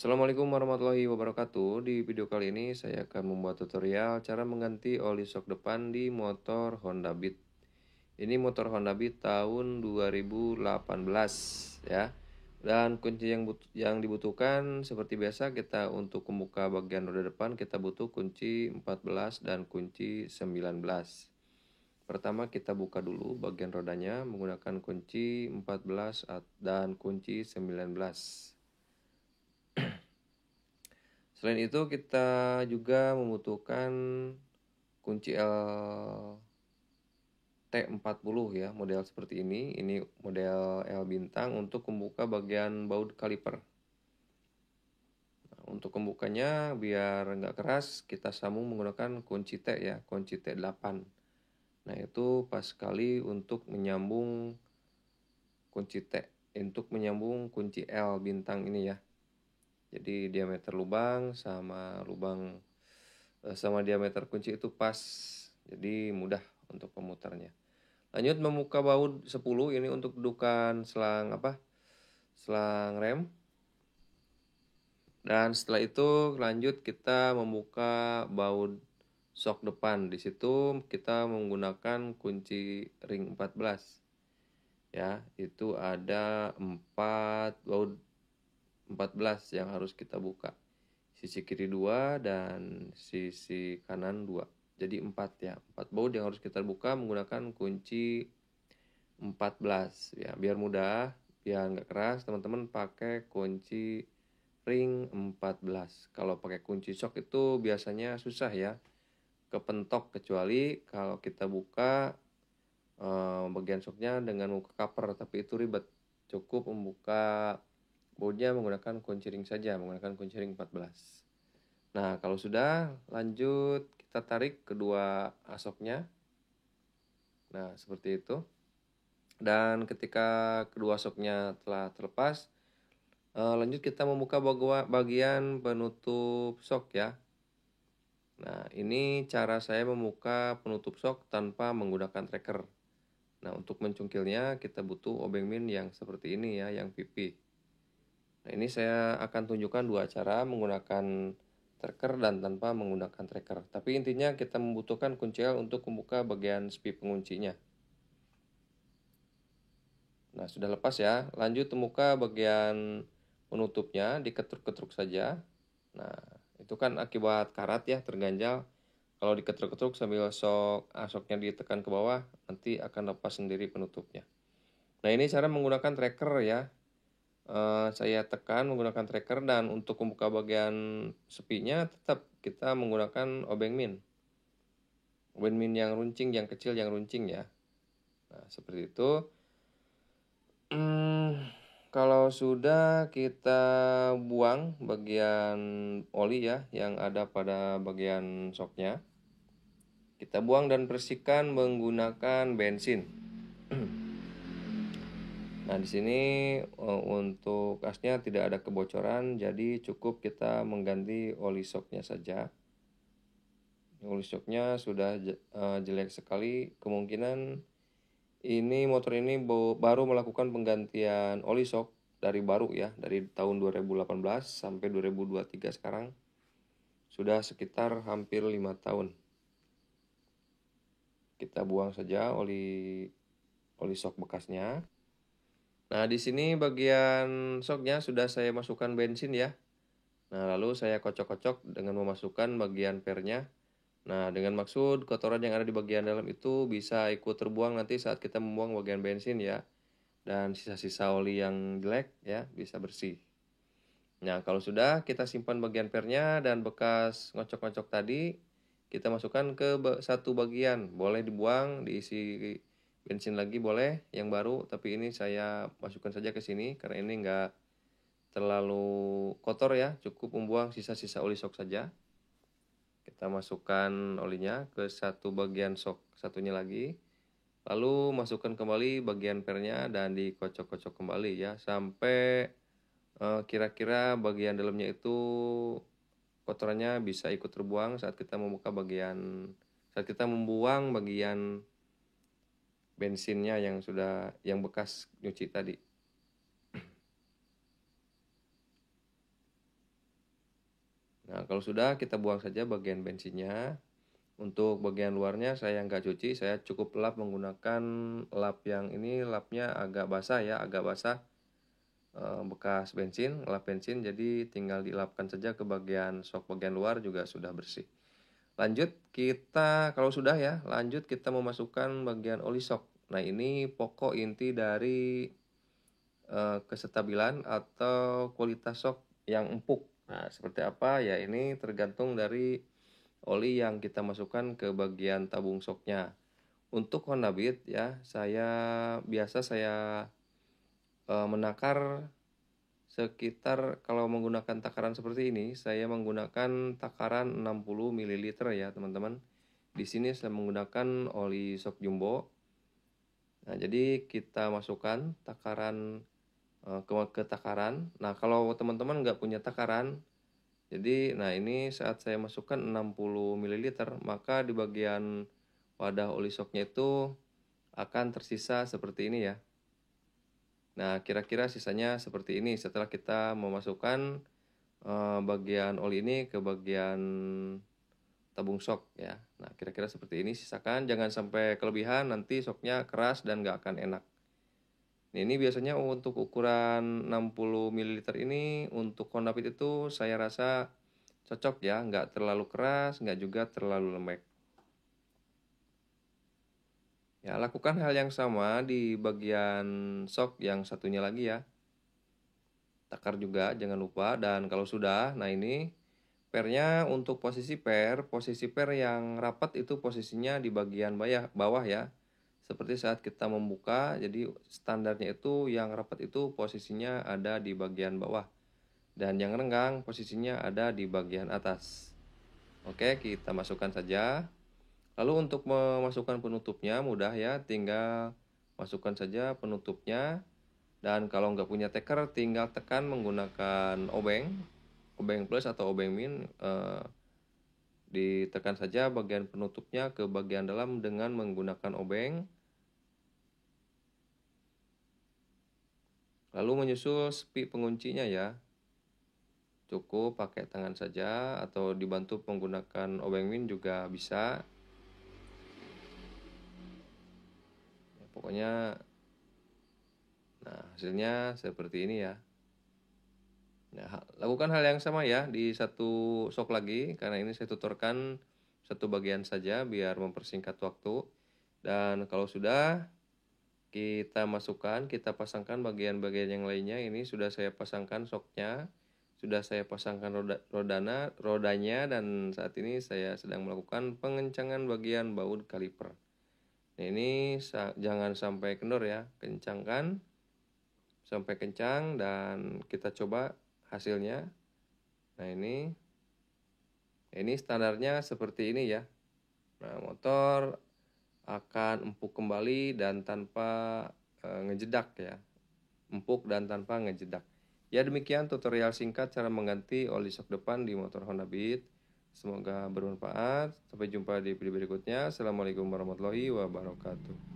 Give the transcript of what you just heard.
Assalamualaikum warahmatullahi wabarakatuh. Di video kali ini saya akan membuat tutorial cara mengganti oli shock depan di motor Honda Beat. Ini motor Honda Beat tahun 2018 ya. Dan kunci yang dibutuhkan seperti biasa, kita untuk membuka bagian roda depan kita butuh kunci 14 dan kunci 19. Pertama kita buka dulu bagian rodanya menggunakan kunci 14 dan kunci 19. Selain itu kita juga membutuhkan kunci LT40 ya, model seperti ini. Ini model L bintang untuk membuka bagian baut kaliper. Nah, untuk membukanya biar nggak keras, kita sambung menggunakan kunci T ya, kunci T8. Nah itu pas sekali untuk menyambung kunci T, untuk menyambung kunci L bintang ini ya. Jadi diameter lubang sama diameter kunci itu pas, jadi mudah untuk pemutarnya. Lanjut membuka baut 10, ini untuk dudukan selang selang rem. Dan setelah itu lanjut kita membuka baut shock depan. Di situ kita menggunakan kunci ring 14 ya, itu ada 4 baut 14 yang harus kita buka. Sisi kiri 2 dan sisi kanan 2. Jadi 4 ya. 4 baut yang harus kita buka menggunakan kunci 14 ya. Biar mudah, biar nggak keras, teman-teman pakai kunci ring 14. Kalau pakai kunci shock itu biasanya susah ya, kepentok, kecuali kalau kita buka bagian shocknya dengan buka cover, tapi itu ribet. Cukup membuka bautnya menggunakan kunci ring saja, menggunakan kunci ring 14. Nah, kalau sudah, lanjut kita tarik kedua asoknya. Nah, seperti itu. Dan ketika kedua asoknya telah terlepas, lanjut kita membuka bagian penutup sok ya. Nah, ini cara saya membuka penutup sok tanpa menggunakan tracker. Nah, untuk mencungkilnya kita butuh obeng min yang seperti ini ya, yang pipi. Nah, ini saya akan tunjukkan dua cara menggunakan tracker dan tanpa menggunakan tracker. Tapi intinya kita membutuhkan kunci L untuk membuka bagian spi penguncinya. Nah, sudah lepas ya. Lanjut membuka bagian penutupnya, diketruk-ketruk saja. Nah, itu kan akibat karat ya, terganjal. Kalau diketruk-ketruk sambil asoknya ditekan ke bawah, nanti akan lepas sendiri penutupnya. Nah, ini cara menggunakan tracker ya. Saya tekan menggunakan tracker, dan untuk membuka bagian sepinya tetap kita menggunakan obeng min. Obeng min yang runcing, yang kecil, yang runcing ya. Nah, seperti itu. Kalau sudah, kita buang bagian oli ya yang ada pada bagian shocknya. Kita buang dan bersihkan menggunakan bensin. Nah, di sini untuk asnya tidak ada kebocoran, jadi cukup kita mengganti oli shocknya saja. Oli shocknya sudah jelek sekali, kemungkinan ini motor ini baru melakukan penggantian oli shock dari baru ya, dari tahun 2018 sampai 2023 sekarang. Sudah sekitar hampir 5 tahun. Kita buang saja oli shock bekasnya. Nah, di sini bagian shocknya sudah saya masukkan bensin ya. Nah, lalu saya kocok-kocok dengan memasukkan bagian pernya. Nah, dengan maksud kotoran yang ada di bagian dalam itu bisa ikut terbuang nanti saat kita membuang bagian bensin ya. Dan sisa-sisa oli yang jelek ya bisa bersih. Nah, kalau sudah, kita simpan bagian pernya dan bekas ngocok-ngocok tadi kita masukkan ke satu bagian. Boleh dibuang, diisi bensin lagi boleh yang baru, tapi ini saya masukkan saja ke sini karena ini enggak terlalu kotor ya, cukup membuang sisa-sisa oli shock saja. Kita masukkan olinya ke satu bagian shock satunya lagi. Lalu masukkan kembali bagian pernya dan dikocok-kocok kembali ya sampai kira-kira bagian dalamnya itu kotorannya bisa ikut terbuang saat kita membuang bagian bensinnya yang bekas nyuci tadi. Nah, kalau sudah, kita buang saja bagian bensinnya. Untuk bagian luarnya saya nggak cuci, saya cukup lap menggunakan lap yang ini, lapnya agak basah ya, agak basah, bekas bensin, lap bensin, jadi tinggal dilapkan saja ke bagian sok bagian luar juga sudah bersih. Lanjut kita, kalau sudah ya, lanjut kita memasukkan bagian oli shock. Nah, ini pokok inti dari kestabilan atau kualitas shock yang empuk. Nah, seperti apa ya, ini tergantung dari oli yang kita masukkan ke bagian tabung shocknya. Untuk Honda Beat ya, saya menakar sekitar, kalau menggunakan takaran seperti ini, saya menggunakan takaran 60 ml ya, teman-teman. Di sini saya menggunakan oli shock jumbo. Nah, jadi kita masukkan takaran ke takaran. Nah, kalau teman-teman nggak punya takaran, jadi nah ini saat saya masukkan 60 ml, maka di bagian wadah oli shocknya itu akan tersisa seperti ini ya. Nah, kira-kira sisanya seperti ini setelah kita memasukkan bagian oli ini ke bagian tabung shock ya. Nah, kira-kira seperti ini, sisakan, jangan sampai kelebihan, nanti shocknya keras dan nggak akan enak. Nah, ini biasanya untuk ukuran 60 ml ini untuk Honda Fit itu saya rasa cocok ya, nggak terlalu keras, nggak juga terlalu lembek. Ya, lakukan hal yang sama di bagian shock yang satunya lagi ya. Takar juga, jangan lupa. Dan kalau sudah, nah ini pernya, untuk posisi per yang rapat itu posisinya di bagian bawah ya. Seperti saat kita membuka, jadi standarnya itu yang rapat itu posisinya ada di bagian bawah. Dan yang renggang posisinya ada di bagian atas. Oke, kita masukkan saja. Lalu untuk memasukkan penutupnya mudah ya, tinggal masukkan saja penutupnya. Dan kalau nggak punya teker, tinggal tekan menggunakan obeng plus atau obeng min. Ditekan saja bagian penutupnya ke bagian dalam dengan menggunakan obeng. Lalu menyusul sepi penguncinya ya. Cukup pakai tangan saja atau dibantu menggunakan obeng min juga bisa. Ya, pokoknya nah hasilnya seperti ini ya. Nah, lakukan hal yang sama ya di satu shock lagi, karena ini saya tuturkan satu bagian saja biar mempersingkat waktu. Dan kalau sudah, kita masukkan, kita pasangkan bagian-bagian yang lainnya. Ini sudah saya pasangkan shocknya, sudah saya pasangkan rodanya, dan saat ini saya sedang melakukan pengencangan bagian baut kaliper. Nah, ini jangan sampai kendor ya, kencangkan sampai kencang dan kita coba hasilnya. Nah, ini standarnya seperti ini ya. Nah, motor akan empuk kembali dan tanpa ngejedak ya. Empuk dan tanpa ngejedak. Ya, demikian tutorial singkat cara mengganti oli shock depan di motor Honda Beat. Semoga bermanfaat. Sampai jumpa di video berikutnya. Assalamualaikum warahmatullahi wabarakatuh.